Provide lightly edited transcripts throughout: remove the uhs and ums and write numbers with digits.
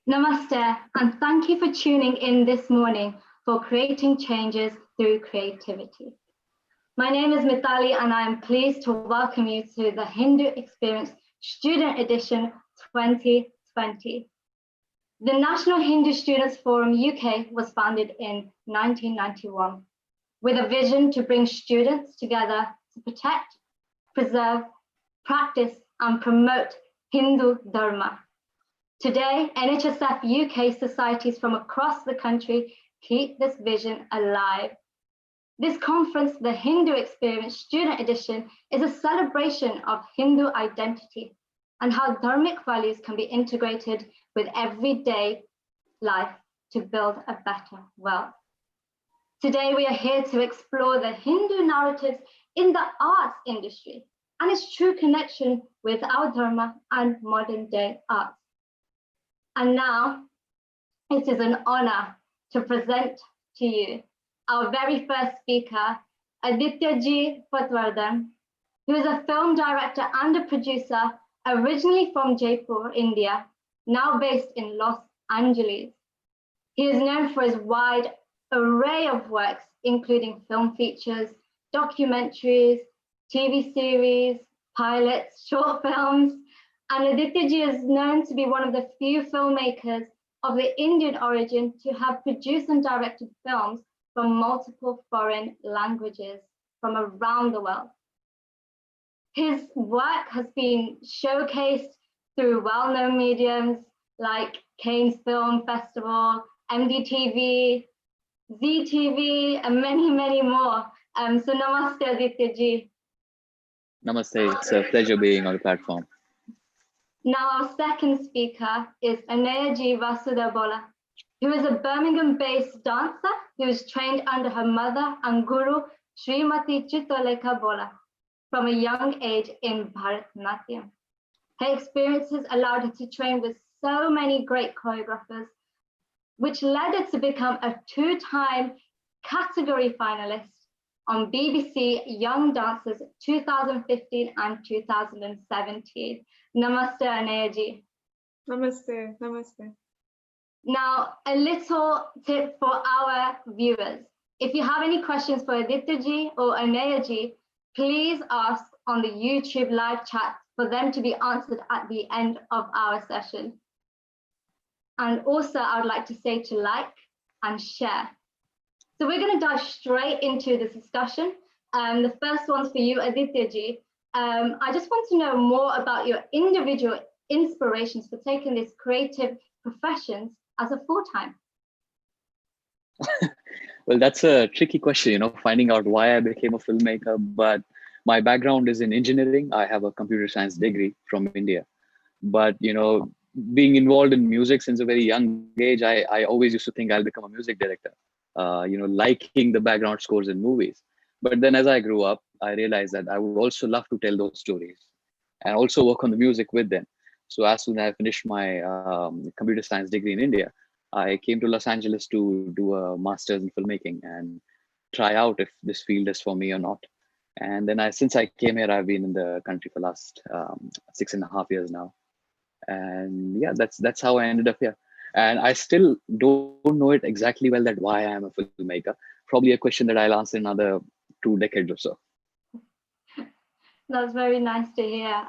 Namaste, and thank you for tuning in this morning for Creating Changes Through Creativity. My name is Mithali, and I am pleased to welcome you to the Hindu Experience Student Edition 2020. The National Hindu Students Forum UK was founded in 1991 with a vision to bring students together to protect, preserve, practice, and promote Hindu dharma. Today, T.H.E.S.E UK societies from across the country keep this vision alive. This conference, the Hindu Experience Student Edition, is a celebration of Hindu identity and how dharmic values can be integrated with everyday life to build a better world. Today, we are here to explore the Hindu narratives in the arts industry and its true connection with our dharma and modern day arts. And now, it is an honor to present to you our very first speaker, Aditya Ji Patwardhan, who is a film director and a producer originally from Jaipur, India, now based in Los Angeles. He is known for his wide array of works, including film features, documentaries, TV series, pilots, short films, and Aditya Ji is known to be one of the few filmmakers of the Indian origin to have produced and directed films from multiple foreign languages from around the world. His work has been showcased through well-known mediums like Cannes Film Festival, MDTV, ZTV, and many, many more. So namaste, Aditya Ji. Namaste, it's a pleasure being on the platform. Now our second speaker is Anaya Ji Vasudha Bolar, who is a Birmingham-based dancer who was trained under her mother and guru, Srimati Chitralekha Bolar, from a young age in Bharatnatyam. Her experiences allowed her to train with so many great choreographers, which led her to become a two-time category finalist on BBC Young Dancers 2015 and 2017. Namaste, Anaya Ji. Namaste, namaste. Now, a little tip for our viewers. If you have any questions for Aditya Ji or Anaya Ji, please ask on the YouTube live chat for them to be answered at the end of our session. And also, I would like to say to like and share. So we're going to dive straight into this discussion. The first one's for you, Aditya Ji. I just want to know more about your individual inspirations for taking these creative professions as a full-time. Well, that's a tricky question, finding out why I became a filmmaker. But my background is in engineering. I have a computer science degree from India. But, being involved in music since a very young age, I always used to think I'll become a music director, liking the background scores in movies. But then as I grew up, I realized that I would also love to tell those stories and also work on the music with them. So as soon as I finished my computer science degree in India, I came to Los Angeles to do a master's in filmmaking and try out if this field is for me or not. And then since I came here, I've been in the country for the last 6.5 years now. And yeah, that's how I ended up here. And I still don't know it exactly well that why I am a filmmaker. Probably a question that I'll answer in another 2 decades or so. That's very nice to hear,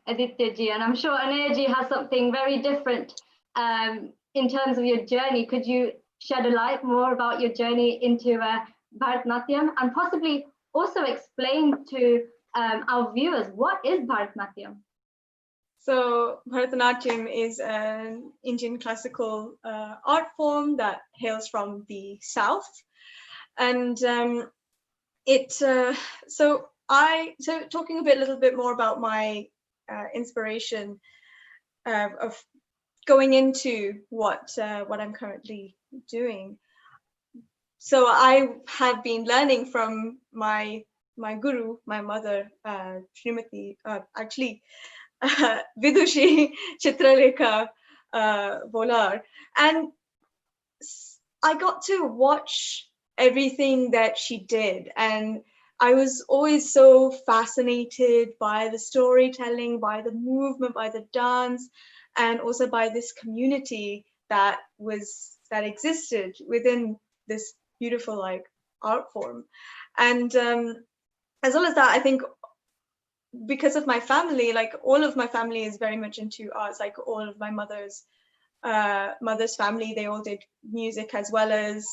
Aditya Ji. And I'm sure Anaya Ji has something very different in terms of your journey. Could you shed a light more about your journey into Bharatnatyam and possibly also explain to our viewers, what is Bharatnatyam? So Bharatnatyam is an Indian classical art form that hails from the South. And so talking a little bit more about my inspiration of going into what I'm currently doing. So I have been learning from my guru, my mother, Srimati, Vidushi Chitralekha Bolar, and I got to watch everything that she did, and I was always so fascinated by the storytelling, by the movement, by the dance, and also by this community that existed within this beautiful like art form. And as well as that, I think because of my family, like all of my family is very much into arts, like all of my mother's family, they all did music as well as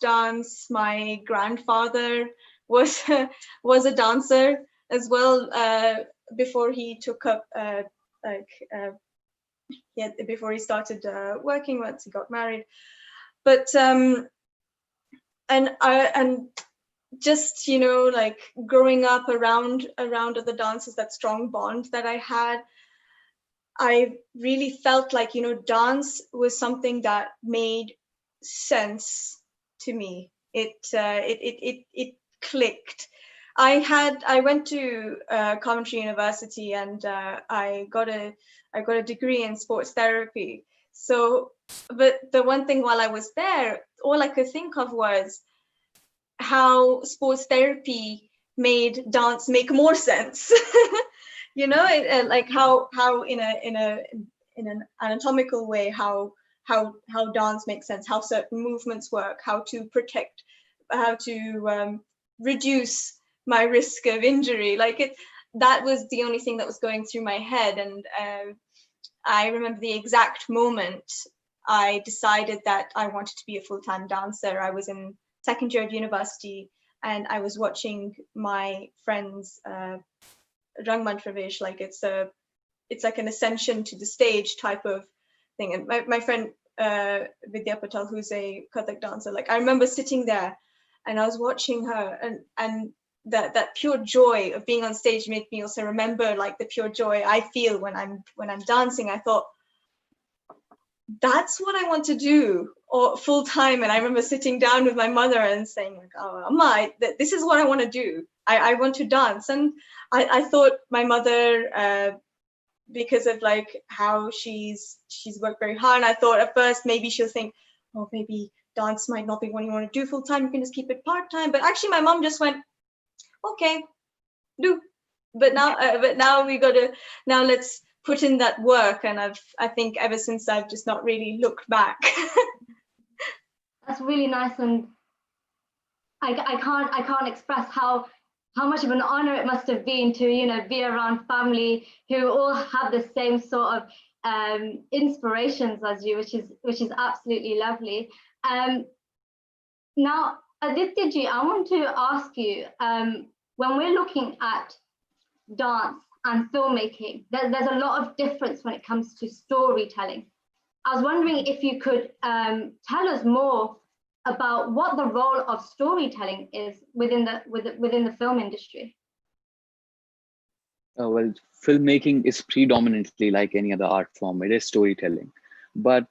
dance. My grandfather was was a dancer as well, before he took up before he started working, once he got married. But and just, you know, like growing up around other dancers, that strong bond that I had, I really felt like, you know, dance was something that made sense to me. It clicked. I went to Coventry University, and I got a degree in sports therapy. So, but the one thing while I was there, all I could think of was how sports therapy made dance make more sense. You know, like how in an anatomical way, how dance makes sense, how certain movements work, how to protect, how to reduce my risk of injury. Like that was the only thing that was going through my head. And I remember the exact moment I decided that I wanted to be a full-time dancer. I was in second year of university, and I was watching my friends Rangmann Pravesh, like it's like an ascension to the stage type of thing. And my friend Vidya Patel, who's a Kathak dancer, like I remember sitting there and I was watching her, and that pure joy of being on stage made me also remember like the pure joy I feel when I'm dancing. I thought, that's what I want to do or full time. And I remember sitting down with my mother and saying, like, oh, Amma, this is what I want to do. I want to dance. And I thought my mother, because of like how she's worked very hard, and I thought at first maybe she'll think, oh, maybe dance might not be what you want to do full time, you can just keep it part time. But actually my mom just went, okay, do. But now we got to, now let's put in that work. And I think ever since I've just not really looked back. That's really nice, and I can't express how much of an honor it must have been to, you know, be around family who all have the same sort of inspirations as you, which is absolutely lovely. Now, Aditya ji, I want to ask you, when we're looking at dance and filmmaking, there's a lot of difference when it comes to storytelling. I was wondering if you could tell us more about what the role of storytelling is within the film industry. Well, filmmaking is predominantly like any other art form. It is storytelling, but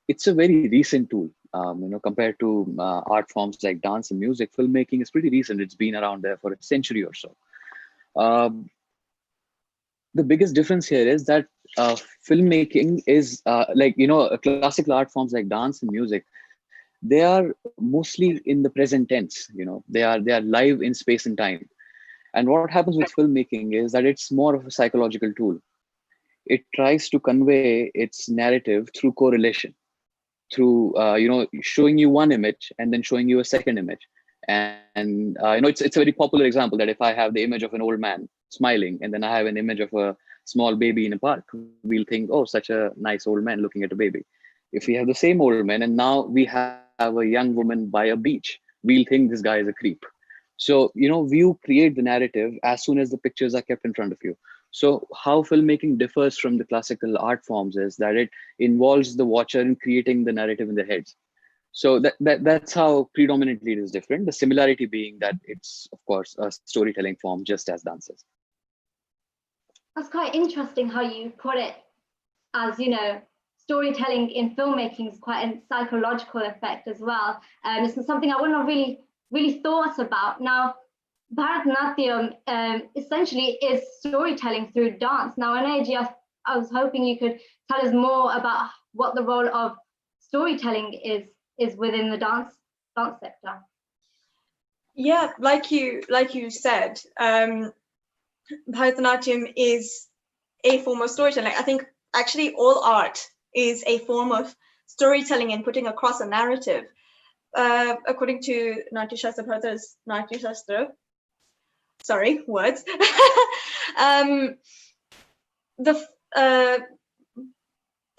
it's a very recent tool. You know, compared to art forms like dance and music, filmmaking is pretty recent. It's been around there for a century or so. The biggest difference here is that filmmaking is like, you know, classical art forms like dance and music, they are mostly in the present tense. You know, they are live in space and time. And what happens with filmmaking is that it's more of a psychological tool. It tries to convey its narrative through correlation, through you know, showing you one image and then showing you a second image. And you know, it's a very popular example that if I have the image of an old man smiling and then I have an image of a small baby in a park, we'll think, oh, such a nice old man looking at a baby. If we have the same old man and now we have a young woman by a beach, we'll think this guy is a creep. So, you know, you create the narrative as soon as the pictures are kept in front of you. So how filmmaking differs from the classical art forms is that it involves the watcher in creating the narrative in their heads. So that's how predominantly it is different. The similarity being that it's, of course, a storytelling form just as dances. That's quite interesting how you put it, as, you know, storytelling in filmmaking is quite a psychological effect as well. It's something I wouldn't have really thought about. Now, Bharatnatyam essentially is storytelling through dance. Now, Anaya, I was hoping you could tell us more about what the role of storytelling is within the dance sector. Yeah, like you said, Bharatnatyam is a form of storytelling. I think actually all art is a form of storytelling and putting across a narrative. According to Natyashastra Bharata's Natyashastra, sorry, words, the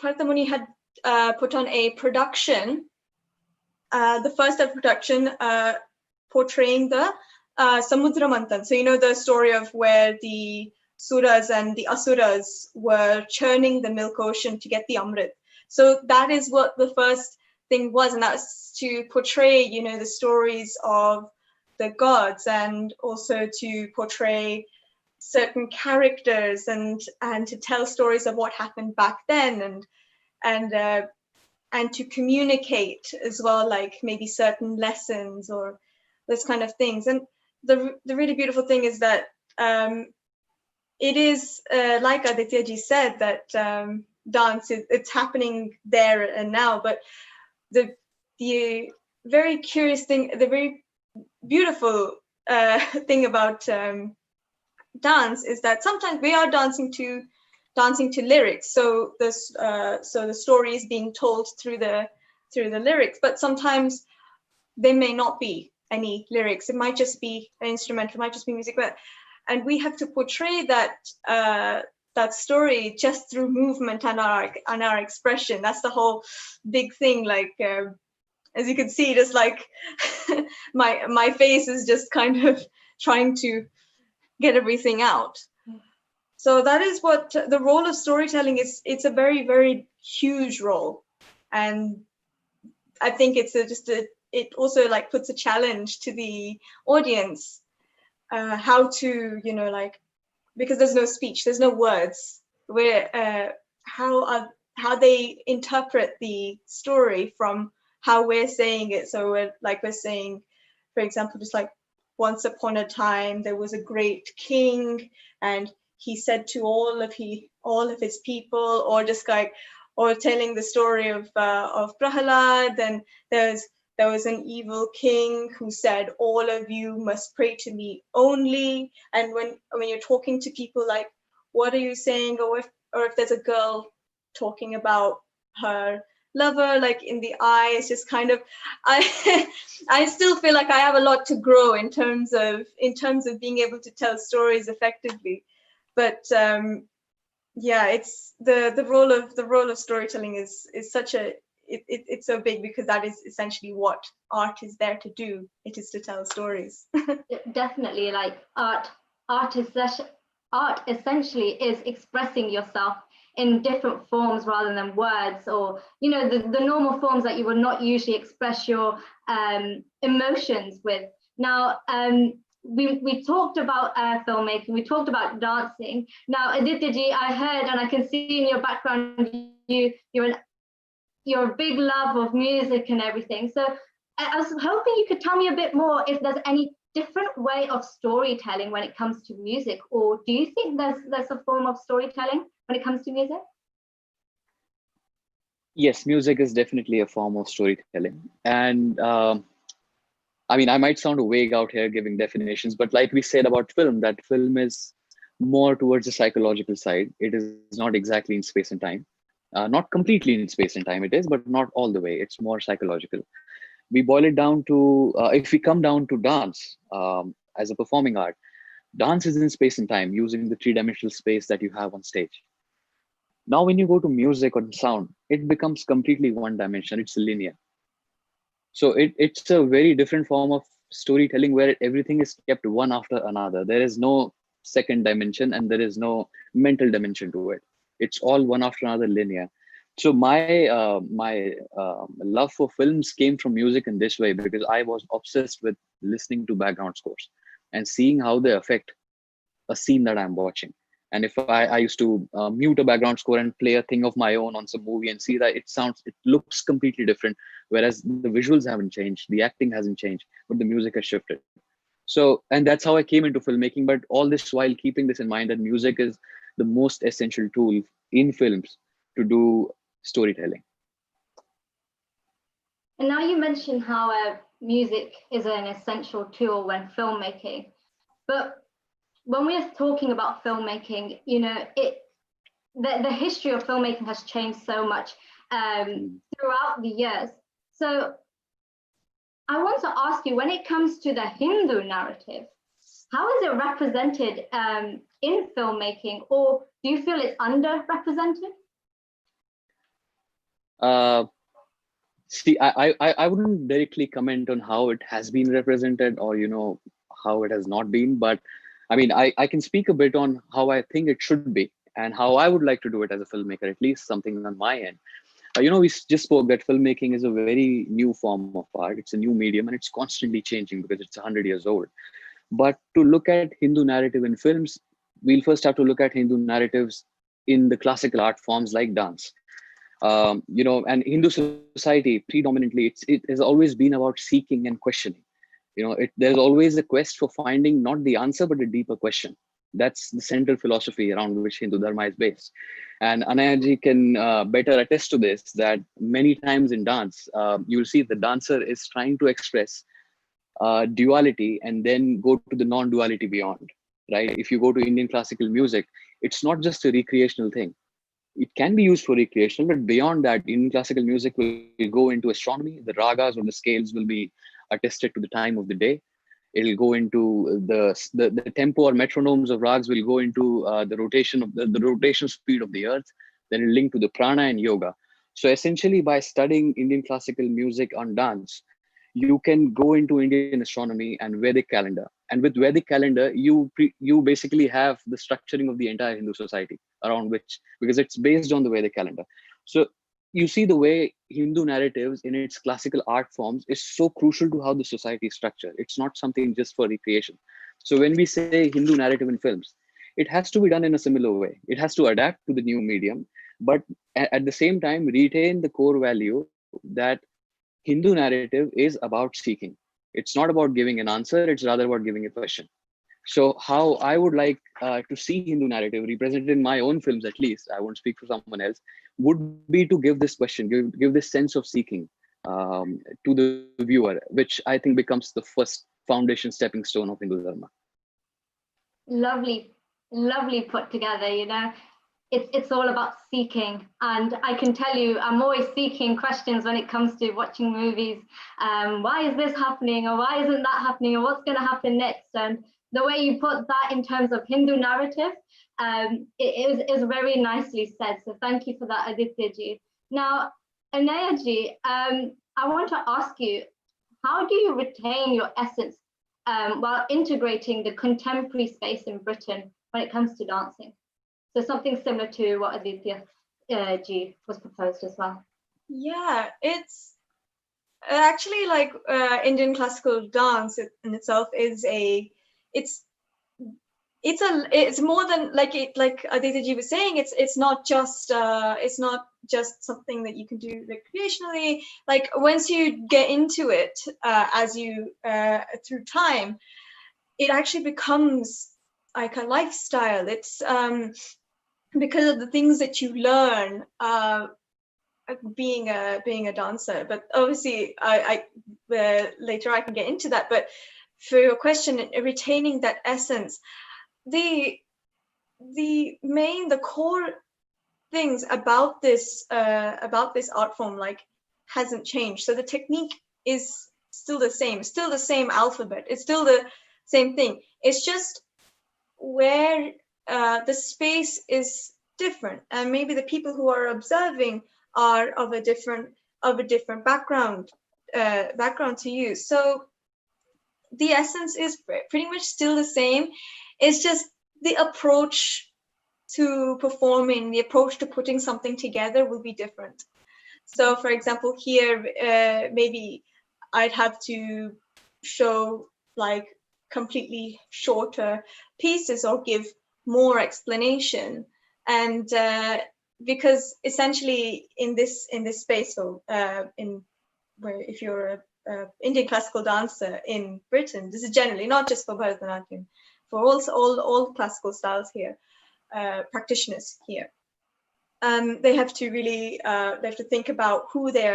Bharata Muni had put on a production, the first ever production portraying the Samudra Manthan. So, you know, the story of where the Suras and the Asuras were churning the milk ocean to get the Amrit. So that is what the first thing was, and that was to portray, you know, the stories of the gods, and also to portray certain characters, and to tell stories of what happened back then, and to communicate as well, like maybe certain lessons or those kind of things. And the really beautiful thing is that it is like Aditya ji said, that dance it's happening there and now, but the very curious thing, the very beautiful thing about dance is that sometimes we are dancing to lyrics. So this so the story is being told through the lyrics, but sometimes there may not be any lyrics. It might just be an instrumental, it might just be music, and we have to portray that that story just through movement and our expression. That's the whole big thing. Like as you can see, just like my face is just kind of trying to get everything out. So that is what the role of storytelling is. It's a very, very huge role, and I think it's it also like puts a challenge to the audience, how to, you know, like, because there's no speech, there's no words, where how they interpret the story from how we're saying it. So we're saying, for example, just like, once upon a time there was a great king, and he said to all of his people, or just like, or telling the story of Prahalad, and there was an evil king who said, all of you must pray to me only. And when you're talking to people, like, what are you saying? Or if there's a girl talking about her lover, like in the eye, it's just kind of, I still feel like I have a lot to grow in terms of being able to tell stories effectively. But yeah, it's the role of storytelling is such a, it's so big, because that is essentially what art is there to do. It is to tell stories. Definitely, like art essentially is expressing yourself in different forms rather than words, or, you know, the normal forms that you would not usually express your emotions with. Now, we talked about filmmaking, we talked about dancing. Now, Aditya ji, I heard, and I can see in your background, you're a big love of music and everything. So I was hoping you could tell me a bit more if there's any different way of storytelling when it comes to music, or do you think there's a form of storytelling when it comes to music? Yes, music is definitely a form of storytelling. And I mean, I might sound vague out here giving definitions, but like we said about film, that film is more towards the psychological side. It is not exactly in space and time. Not completely in space and time it is, but not all the way. It's more psychological. We boil it down to, if we come down to dance as a performing art, dance is in space and time, using the three-dimensional space that you have on stage. Now, when you go to music or sound, it becomes completely one dimension. It's linear. So it's a very different form of storytelling, where everything is kept one after another. There is no second dimension, and there is no mental dimension to it. It's all one after another, linear. So my love for films came from music in this way, because I was obsessed with listening to background scores and seeing how they affect a scene that I'm watching. And if I used to mute a background score and play a thing of my own on some movie and see that it looks completely different, whereas the visuals haven't changed, the acting hasn't changed, but the music has shifted. So, and that's how I came into filmmaking, but all this while keeping this in mind, that music is the most essential tool in films to do storytelling. And now you mentioned how music is an essential tool when filmmaking, but when we're talking about filmmaking, you know, the history of filmmaking has changed so much throughout the years. So I want to ask you, when it comes to the Hindu narrative, how is it represented in filmmaking, or do you feel it's underrepresented? See, I wouldn't directly comment on how it has been represented, or how it has not been, but I mean, I can speak a bit on how I think it should be and how I would like to do it as a filmmaker, at least something on my end. We just spoke that filmmaking is a very new form of art. It's a new medium, and it's constantly changing because it's 100 years old. But to look at Hindu narrative in films, we'll first have to look at Hindu narratives in the classical art forms like dance. And Hindu society predominantly, it has always been about seeking and questioning. There's always a quest for finding not the answer, but a deeper question. That's the central philosophy around which Hindu dharma is based. And Anaya ji can better attest to this, that many times in dance, you'll see the dancer is trying to express duality and then go to the non-duality beyond, right? If you go to Indian classical music, it's not just a recreational thing. It can be used for recreation, but beyond that, Indian classical music will go into astronomy. The ragas or the scales will be attested to the time of the day. It'll go into the tempo or metronomes of rags will go into the rotation of the rotation speed of the earth. Then it'll link to the prana and yoga. So essentially, by studying Indian classical music on dance, you can go into Indian astronomy and Vedic calendar. And with Vedic calendar, you basically have the structuring of the entire Hindu society around which, because it's based on the Vedic calendar. So you see the way Hindu narratives in its classical art forms is so crucial to how the society is structured. It's not something just for recreation. So when we say Hindu narrative in films, it has to be done in a similar way. It has to adapt to the new medium, but at the same time, retain the core value that Hindu narrative is about seeking. It's not about giving an answer, it's rather about giving a question. So how I would like to see Hindu narrative represented in my own films, at least, I won't speak for someone else, would be to give this question, give this sense of seeking to the viewer, which I think becomes the first foundation stepping stone of Hindu Dharma. Lovely put together, It's all about seeking, and I can tell you, I'm always seeking questions when it comes to watching movies. Why is this happening, or why isn't that happening, or what's going to happen next? And the way you put that in terms of Hindu narrative, it is very nicely said. So thank you for that, Aditya ji. Now, Anaya ji, I want to ask you, how do you retain your essence while integrating the contemporary space in Britain when it comes to dancing? So something similar to what Aditya ji was proposed as well. Yeah, it's actually like Indian classical dance in itself is it's more than like Aditya ji was saying. It's not just something that you can do recreationally. Like once you get into it, as you through time, it actually becomes like a lifestyle. It's because of the things that you learn being a dancer. But obviously I later I can get into that. But for your question, retaining that essence, the core things about this art form like hasn't changed. So the technique is still the same alphabet, it's still the same thing. It's just where the space is different, and maybe the people who are observing are of a different background to you. So the essence is pretty much still the same. It's just the approach to performing, the approach to putting something together will be different. So for example, here maybe I'd have to show like completely shorter pieces or give more explanation, and because essentially in this space, so if you're a Indian classical dancer in Britain, this is generally not just for Bharatnatyam, for all classical styles here, practitioners here, they have to really think about who they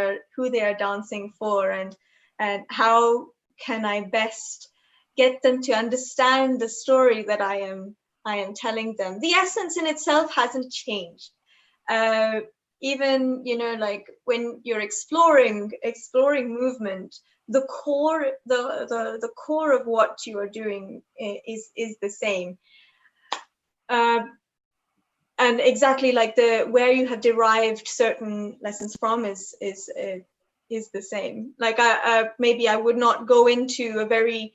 are dancing for, and how can I best get them to understand the story that I I am telling them. The essence in itself hasn't changed. Even, you know, like when you're exploring movement, the core, the core of what you are doing is the same. And exactly like where you have derived certain lessons from is the same. Like maybe I would not go into a very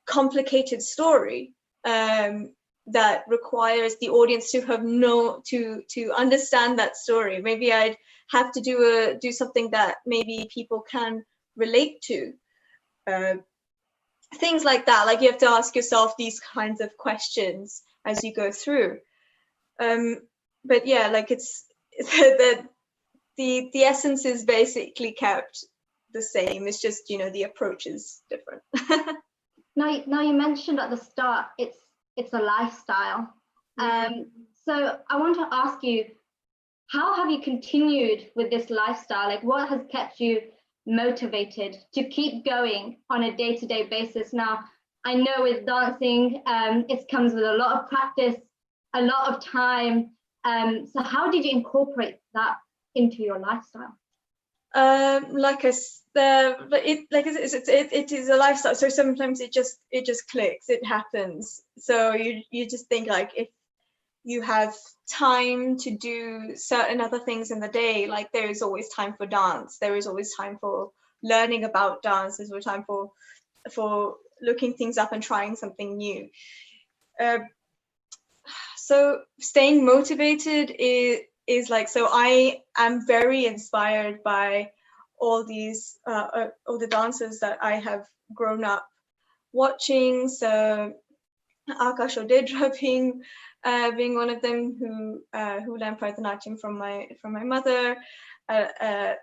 complicated story that requires the audience to have to understand that story. Maybe I'd have to do something that maybe people can relate to. Things like that. Like you have to ask yourself these kinds of questions as you go through. But yeah, like it's the essence is basically kept the same. It's just, you know, the approach is different. Now you mentioned at the start it's a lifestyle. So I want to ask you, how have you continued with this lifestyle? Like, what has kept you motivated to keep going on a day-to-day basis? Now, I know with dancing, it comes with a lot of practice, a lot of time. So how did you incorporate that into your lifestyle? Like I said, it is a lifestyle. So sometimes it just clicks, it happens. So you just think like, if you have time to do certain other things in the day, like there is always time for dance. There is always time for learning about dance. There's always time for looking things up and trying something new. So staying motivated is like, so I am very inspired by all the dancers that I have grown up watching. So Akash Odedra being one of them, who learned Bharatnatyam from my mother at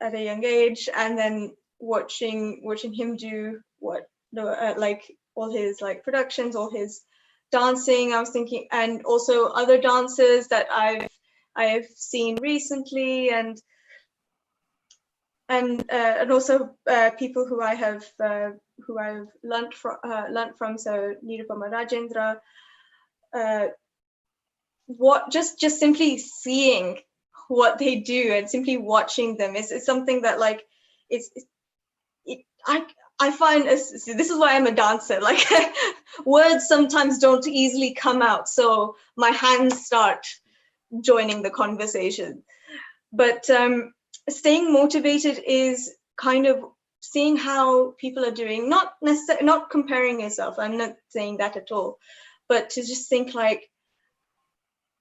a young age, and then watching him do like all his like productions, all his dancing. I was thinking, and also other dancers that I have seen recently, and also people who I've learnt from. So Nirupama Rajendra. Just simply seeing what they do and simply watching them is something that like I find this is why I'm a dancer. Like words sometimes don't easily come out, so my hands start joining the conversation. But staying motivated is kind of seeing how people are doing, not comparing yourself. I'm not saying that at all, but to just think like,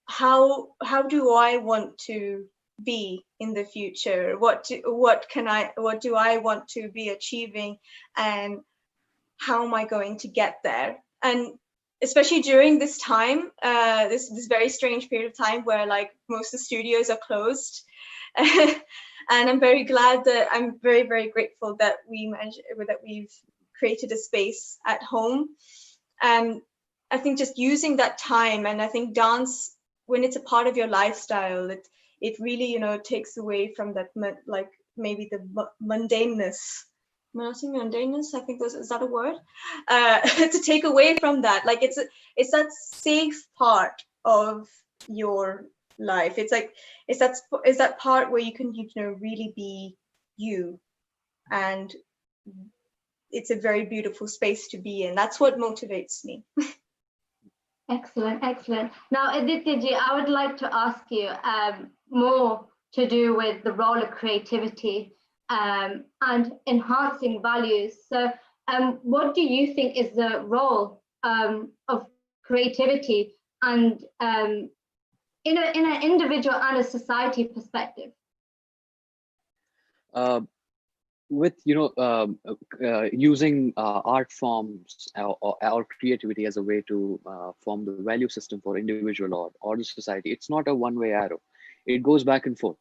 how do I want to be in the future? What do I want to be achieving, and how am I going to get there? And especially during this time, this very strange period of time where like most of the studios are closed. And I'm very glad that I'm very, very grateful that we've created a space at home. And I think just using that time, and I think dance, when it's a part of your lifestyle, it really, you know, takes away from that, like maybe the mundaneness. Mundaneness, I think is that a word? To take away from that, like it's that safe part of your life. It's like it's that part where you can, you know, really be you, and it's a very beautiful space to be in. That's what motivates me. Excellent, excellent. Now, Aditya, I would like to ask you more to do with the role of creativity and enhancing values. So what do you think is the role of creativity and in an individual and a society perspective? With using art forms or creativity as a way to form the value system for individual or the society, it's not a one-way arrow. It goes back and forth.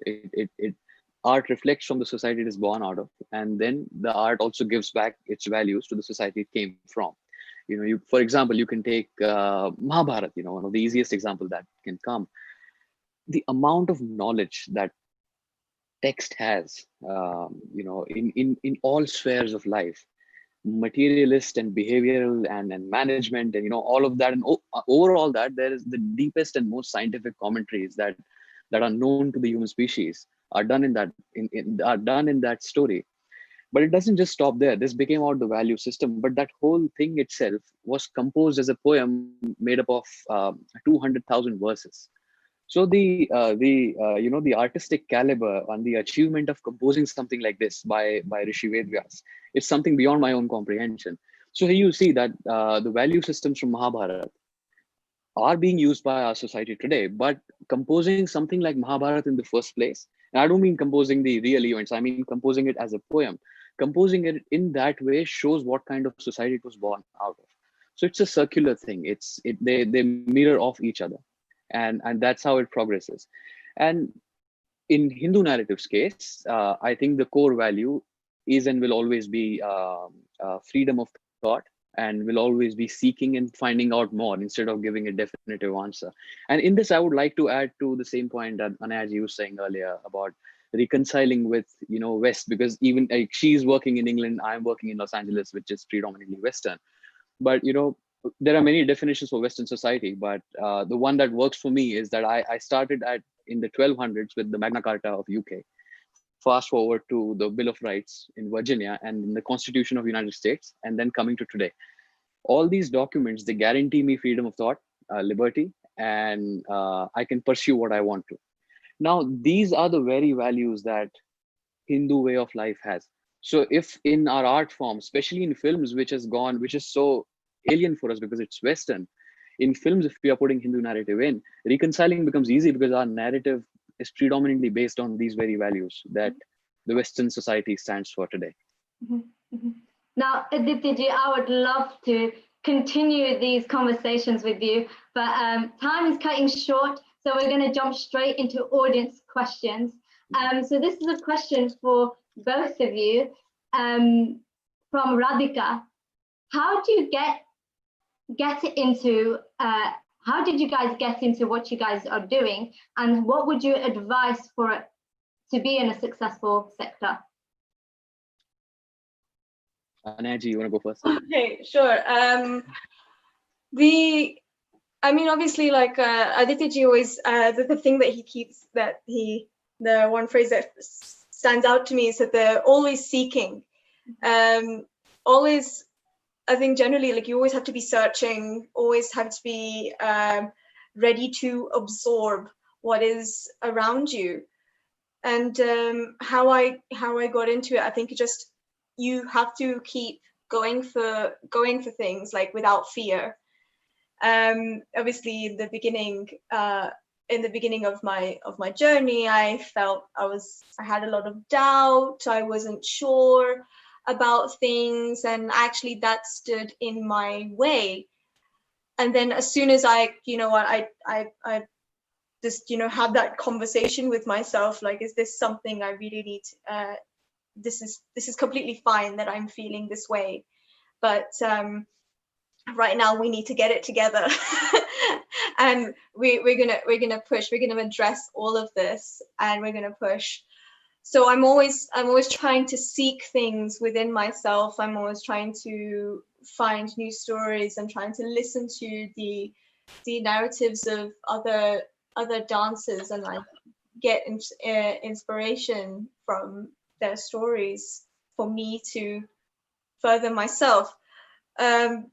Art reflects from the society it is born out of, and then the art also gives back its values to the society it came from. For example, you can take Mahabharata, one of the easiest example that can come. The amount of knowledge that text has, in all spheres of life, materialist and behavioral and management and all of that, and overall that there is the deepest and most scientific commentaries that are known to the human species are done in that are done in that story. But it doesn't just stop there. This became out the value system, but that whole thing itself was composed as a poem made up of 200,000 verses. So the artistic caliber and the achievement of composing something like this by Rishi Vedvyas is something beyond my own comprehension. So here you see that the value systems from Mahabharata are being used by our society today, but composing something like Mahabharata in the first place, and I don't mean composing the real events, I mean composing it as a poem. Composing it in that way shows what kind of society it was born out of. So it's a circular thing. They mirror off each other, and that's how it progresses. And in Hindu narrative's case, I think the core value is and will always be freedom of thought, and will always be seeking and finding out more instead of giving a definitive answer. And in this, I would like to add to the same point that Anaya was saying earlier about reconciling with West, because even like she's working in England, I'm working in Los Angeles, which is predominantly Western. But there are many definitions for Western society, but the one that works for me is that I started in the 1200s with the Magna Carta of UK. Fast forward to the Bill of Rights in Virginia and in the Constitution of the United States, and then coming to today. All these documents, they guarantee me freedom of thought, liberty, and I can pursue what I want to. Now, these are the very values that Hindu way of life has. So if in our art form, especially in films, which is so alien for us because it's Western, in films, if we are putting Hindu narrative in, reconciling becomes easy because our narrative is predominantly based on these very values that the Western society stands for today. Now, Aditya ji, I would love to continue these conversations with you, but time is cutting short, so we're going to jump straight into audience questions. So this is a question for both of you from Radhika. How do you get into how did you guys get into what you guys are doing, and what would you advise for it to be in a successful sector? Anaya, you want to go first? Okay, sure. Obviously, like Aditya ji always, the thing that he keeps, the one phrase that stands out to me is that they're always seeking. Always, I think generally, like you always have to be searching, always have to be ready to absorb what is around you. And how I got into it, I think you have to keep going for things like without fear. Obviously, in the beginning of my journey, I felt I had a lot of doubt. I wasn't sure about things, and actually that stood in my way. And then as soon as I just have that conversation with myself, like, is this something I really need? This is completely fine that I'm feeling this way, but right now we need to get it together. And we're gonna push, we're gonna address all of this, and we're gonna push. So I'm always trying to seek things within myself. I'm always trying to find new stories and trying to listen to the narratives of other dancers, and like get inspiration from their stories for me to further myself. And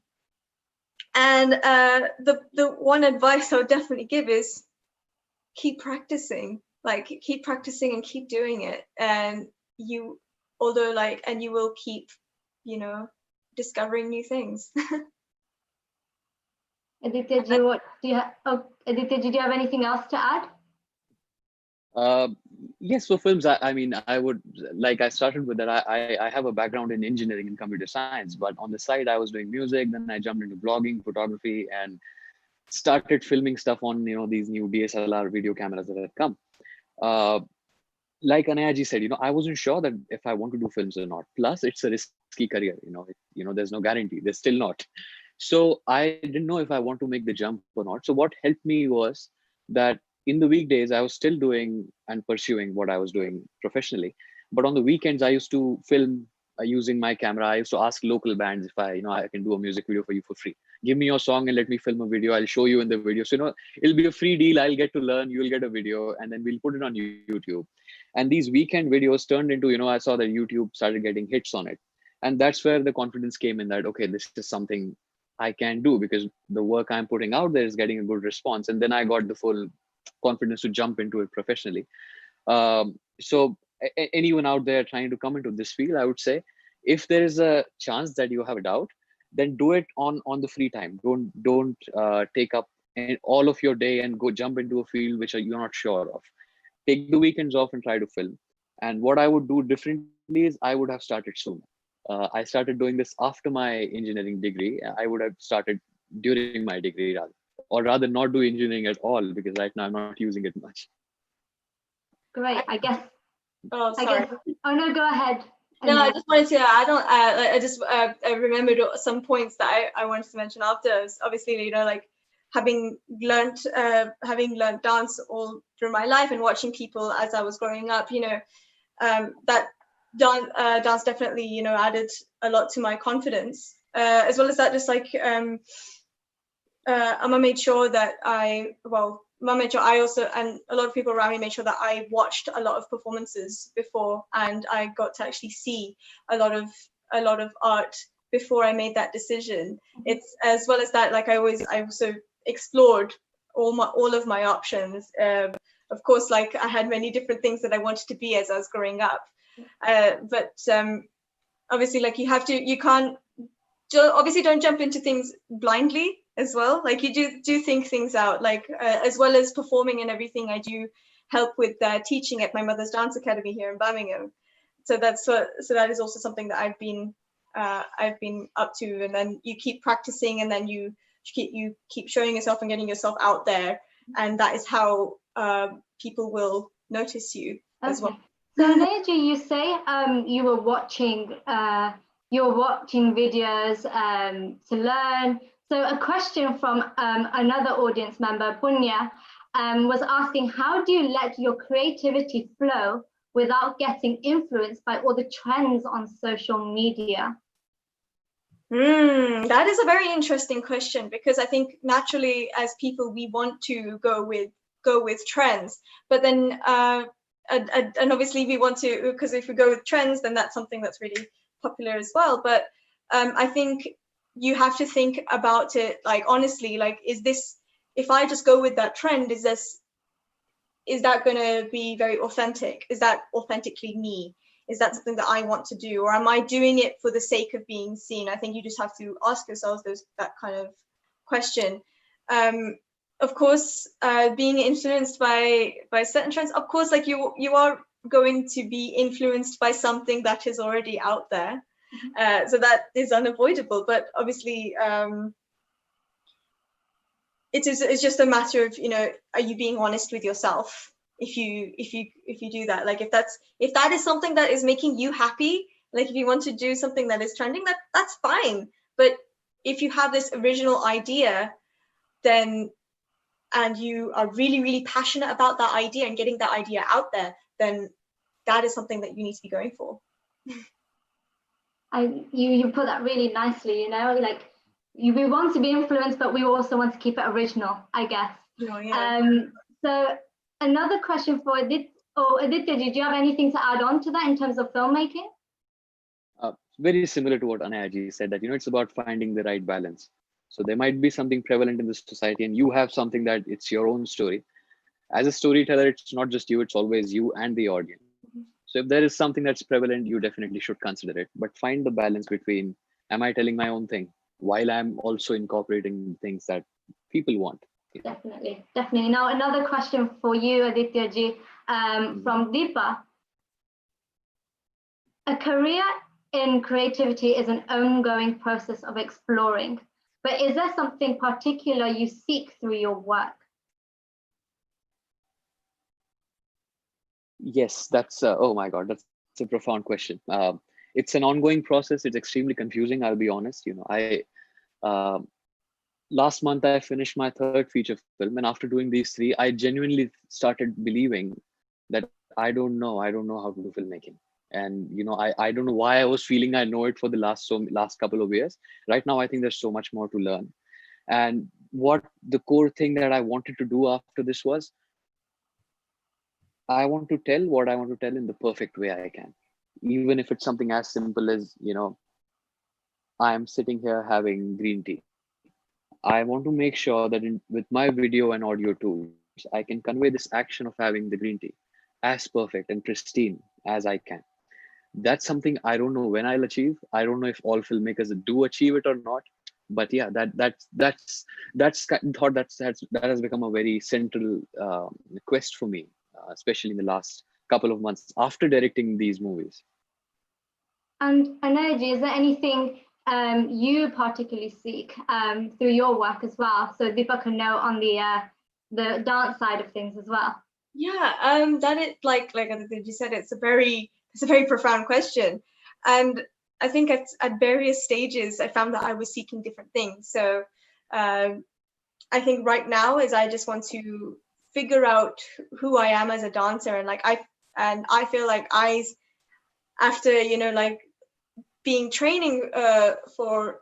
the one advice I would definitely give is keep practicing. Like, keep practicing and keep doing it, and you will keep discovering new things. Aditya, do you have anything else to add? Yes, for films, I mean, I would, like I started with that, I have a background in engineering and computer science, but on the side I was doing music, then I jumped into blogging, photography, and started filming stuff on these new DSLR video cameras that had come. Like Anaya said, I wasn't sure that if I want to do films or not. Plus, it's a risky career. There's no guarantee. There's still not. So I didn't know if I want to make the jump or not. So what helped me was that in the weekdays, I was still doing and pursuing what I was doing professionally. But on the weekends, I used to film using my camera. I used to ask local bands if I can do a music video for you for free. Give me your song and let me film a video. I'll show you in the video. So, it'll be a free deal. I'll get to learn, you'll get a video, and then we'll put it on YouTube. And these weekend videos turned into, I saw that YouTube started getting hits on it. And that's where the confidence came in that, okay, this is something I can do because the work I'm putting out there is getting a good response. And then I got the full confidence to jump into it professionally. So anyone out there trying to come into this field, I would say, if there is a chance that you have a doubt, then do it on the free time. Don't take up all of your day and go jump into a field which you're not sure of. Take the weekends off and try to film. And what I would do differently is I would have started sooner. I started doing this after my engineering degree. I would have started during my degree or rather not do engineering at all, because right now I'm not using it much. Great, I guess. Oh, sorry. Oh no, go ahead. No, I just wanted to add on. I remembered some points that I wanted to mention after. Obviously, like having learned dance all through my life and watching people as I was growing up, that dance definitely, added a lot to my confidence. As well as that, just like Amma made sure that Mum made sure I also, and a lot of people around me made sure that I watched a lot of performances before, and I got to actually see a lot of art before I made that decision. It's as well as that, like I also explored all of my options. Of course, like I had many different things that I wanted to be as I was growing up, but obviously, like you can't obviously don't jump into things blindly as well. Like you do think things out, like as well as performing and everything. I do help with teaching at my mother's dance academy here in Birmingham. So that is also something that I've been up to. And then you keep practicing, and then you keep showing yourself and getting yourself out there, and that is how people will notice you as well. So Anaya, you say you were watching videos to learn. So a question from another audience member, Punya, was asking, how do you let your creativity flow without getting influenced by all the trends on social media? That is a very interesting question, because I think naturally as people we want to go with trends, but then and obviously we want to, because if we go with trends, then that's something that's really popular as well. But I think you have to think about it, like honestly, like if I just go with that trend, is that going to be very authentic? Is that authentically me? Is that something that I want to do, or am I doing it for the sake of being seen? I think you just have to ask yourselves that kind of question. Of course, being influenced by certain trends, of course, like you are going to be influenced by something that is already out there. So that is unavoidable, but obviously it's just a matter of, are you being honest with yourself if you do that? Like if that is something that is making you happy, like if you want to do something that is trending, that's fine. But if you have this original idea, then and you are really, really passionate about that idea and getting that idea out there, then that is something that you need to be going for. You put that really nicely, like we want to be influenced, but we also want to keep it original, I guess. So another question for Aditya, did you have anything to add on to that in terms of filmmaking? Very similar to what Anaya said, that it's about finding the right balance. So there might be something prevalent in the society, and you have something that it's your own story. As a storyteller, it's not just you, it's always you and the audience. So if there is something that's prevalent, you definitely should consider it. But find the balance between, am I telling my own thing while I'm also incorporating things that people want? Definitely. Now, another question for you, Aditya ji, from Deepa. A career in creativity is an ongoing process of exploring, but is there something particular you seek through your work? Yes, that's oh my God, that's a profound question. It's an ongoing process. It's extremely confusing, I'll be honest. Last month I finished my third feature film, and after doing these three, I genuinely started believing that I don't know how to do filmmaking. And I don't know why I was feeling I know it for the last couple of years. Right now I think there's so much more to learn. And what the core thing that I wanted to do after this was, I want to tell what I want to tell in the perfect way I can, even if it's something as simple as, I'm sitting here having green tea. I want to make sure that with my video and audio tools, I can convey this action of having the green tea as perfect and pristine as I can. That's something I don't know when I'll achieve. I don't know if all filmmakers do achieve it or not. But yeah, that has become a very central quest for me, especially in the last couple of months after directing these movies. And Anaya, is there anything you particularly seek through your work as well? So Deepa can know on the dance side of things as well. Yeah, that is like Aditya said, it's a very profound question, and I think at various stages I found that I was seeking different things. So I think right now is I just want to figure out who I am as a dancer, and I feel like after being training for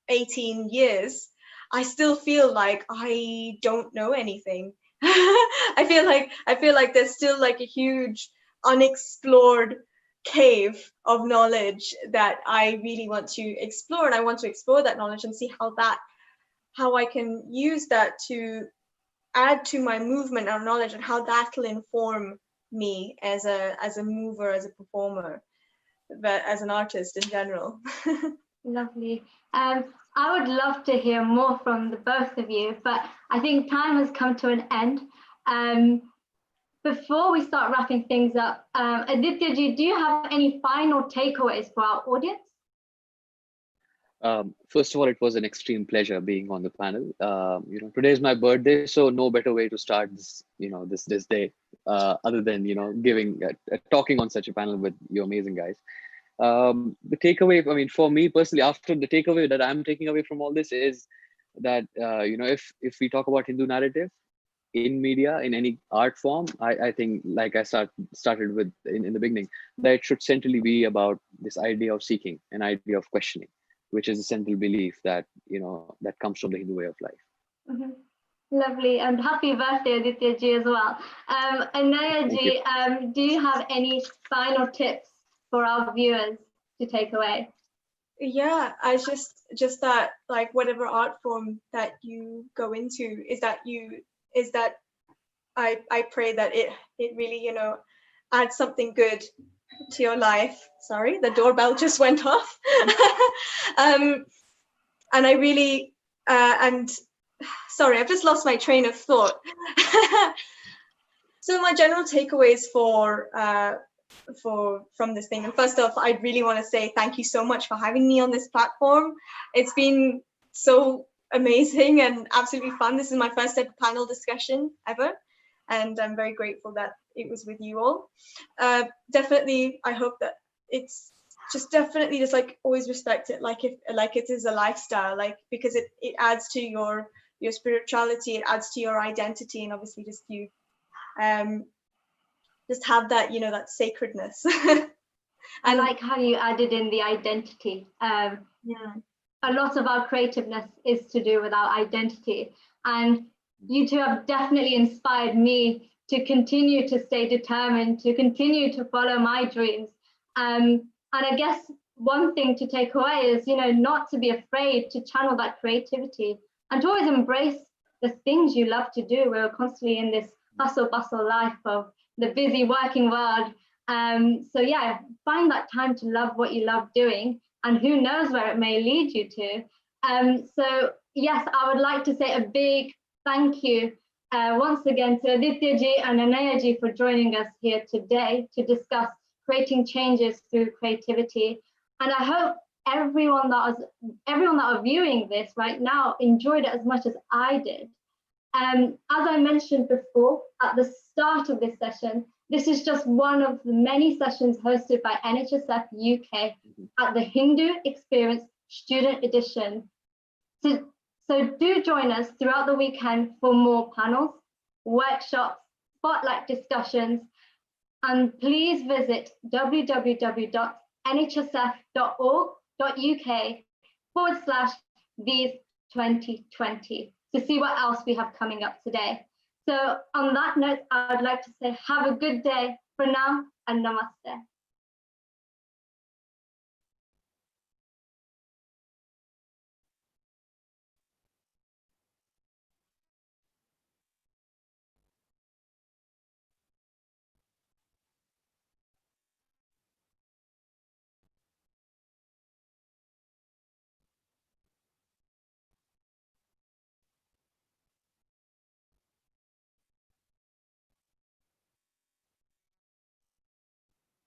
18 years, I still feel like I don't know anything. I feel like there's still like a huge unexplored cave of knowledge that I really want to explore, and I want to explore that knowledge and see how I can use that to add to my movement and knowledge, and how that will inform me as a mover, as a performer, but as an artist in general. Lovely. I would love to hear more from the both of you, but I think time has come to an end. Before we start wrapping things up, Aditya ji, do you have any final takeaways for our audience? First of all, it was an extreme pleasure being on the panel. Today is my birthday, so no better way to start this, this day, other than giving talking on such a panel with you amazing guys. The takeaway, I mean, for me personally, after the takeaway that I'm taking away from all this is that if we talk about Hindu narrative in media, in any art form, I think, like I started with in the beginning, that it should centrally be about this idea of seeking, an idea of questioning, which is a central belief that that comes from the Hindu way of life. Mm-hmm. Lovely, and happy birthday, Aditya ji, as well. Anaya ji, do you have any final tips for our viewers to take away? Yeah, I just that, like, whatever art form that you go into, I pray that it really adds something good to your life. Sorry, the doorbell just went off. And I really and sorry, I've just lost my train of thought. So my general takeaways from this thing, and first off, I really want to say thank you so much for having me on this platform. It's been so amazing and absolutely fun. This is my first ever panel discussion ever, and I'm very grateful that it was with you all. Definitely, I hope that it's definitely just like always respect it, like it is a lifestyle, like, because it adds to your spirituality, it adds to your identity, and obviously just you just have that that sacredness. I like how you added in the identity. Yeah, a lot of our creativeness is to do with our identity, and you two have definitely inspired me to continue to stay determined, to continue to follow my dreams. And I guess one thing to take away is, not to be afraid to channel that creativity and to always embrace the things you love to do. We're constantly in this hustle bustle life of the busy working world. So yeah, find that time to love what you love doing, and who knows where it may lead you to. So yes, I would like to say a big thank you once again to Aditya ji and Anaya ji for joining us here today to discuss creating changes through creativity. And I hope everyone that are viewing this right now enjoyed it as much as I did. As I mentioned before at the start of this session, this is just one of the many sessions hosted by T.H.E.S.E UK at the Hindu Experience Student Edition. So do join us throughout the weekend for more panels, workshops, spotlight discussions, And please visit www.nhsf.org.uk/these2020 to see what else we have coming up today. So on that note, I would like to say have a good day for now and namaste.